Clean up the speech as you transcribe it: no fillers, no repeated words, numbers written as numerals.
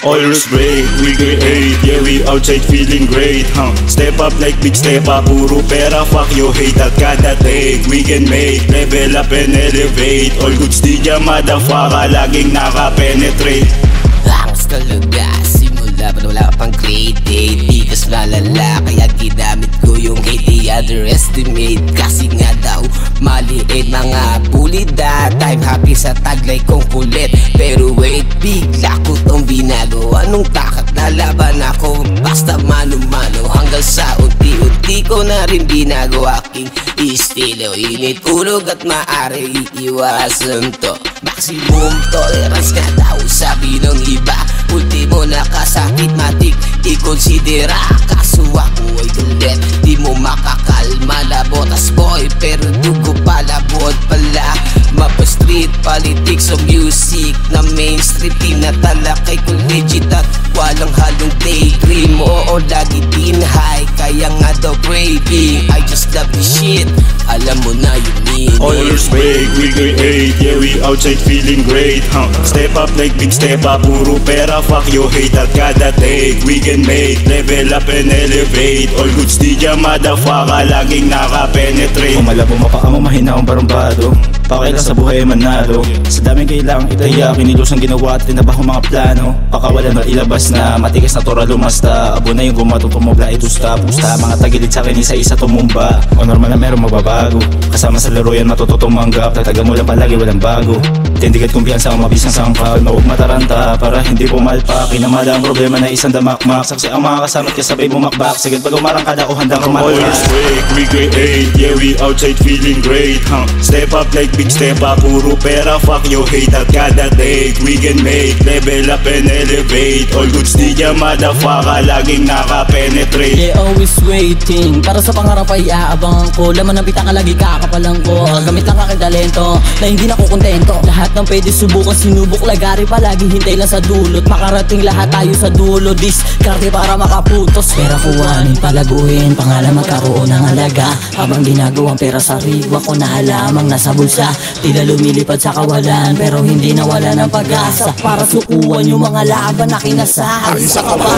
Always break, we create, yeah we outside feeling great, Step up like big step up, puro pera, fuck you hate at kada take. We can make, level up and elevate. All goods di dya motherfucker, laging naka-penetrate. Angas talaga, simula pa wala pang grade 8. Di kas lalala, kaya ginamit ko yung hate. Di underestimate, kasi nga daw maliit mga pulida. Time happy sa taglay kong kulit. Pero wait, bigla ko tong binago. Anong takat na laban ako? Basta mano-mano hanggang sa unti-unti ko na rin binago aking estilo. Init ulog at maaari iiwasan to. Maximum tolerance nga daw sabi ng iba. Ultimo nakasakit matik ikonsidera. Kaso ako ay galit, di mo makakalma. Labotas boy pero dugo palabot pala. Mapa street politics o music na mainstream. Tinatalakay ko legit at walang halong daydream. Oo lagi din high, kaya nga daw craving. I just love this shit, alam mo na yun meaning. Always break, we create, yeah we outside feeling great, Step up like big step up, puro pera, fuck you hate at kada take. We can make, level up and elevate. All goods di dya motherfucker, laging naka-penetrate. Kung malabo mapaka mo mahina akong barumbado. Pakailan sa buhay manalo. Sa daming kailangang itaya, kinilos ang ginawa at tinabak ang mga plano. Pakawalan at ilabas na, matigas na tora lumasta. Abo na yung gumato tumubla itusta. Pusta mga tagilid sa akin isa-isa tumumba. O normal na meron magbabago, kasama sa laro yan matututong manggap. Tataga mo lang palagi walang bago. Tindigat kumpiyansa ang mabisang sangkal. Mawag mataranta para hindi pumalpak. Kinamala ang problema na isang damakmak. Saksi ang mga kasama at kasabay bumakbak. Sagad pag umarangkada ko handang kumalak. Always break, we create, yeah we outside feeling great, Step up like big step up, puro pera, fuck you hate at kada take. We can make, level up and elevate. All goods di dya motherfucker, laging naka-penetrate. Yeah, always waiting, para sa pangarap ay aabangan ko. Laman ng bitaka lagi kakapalang ko. Gamit lang aking talento, na hindi na ko kontento. Lahat ng pwede subukan, sinubok lagari palagi. Hintay lang sa dulot, makarating lahat tayo sa dulo. Diskarte para makaputos. Pera kuhanin, palaguin, pangalan magkaroon ng halaga. Habang ginagawang pera sa riwa ko na halamang nasa bulsa. Tila lumilipad sa kawalan, pero hindi nawala ng pag-asa. Para sukuan yung mga laban na kinasahan sa kaba.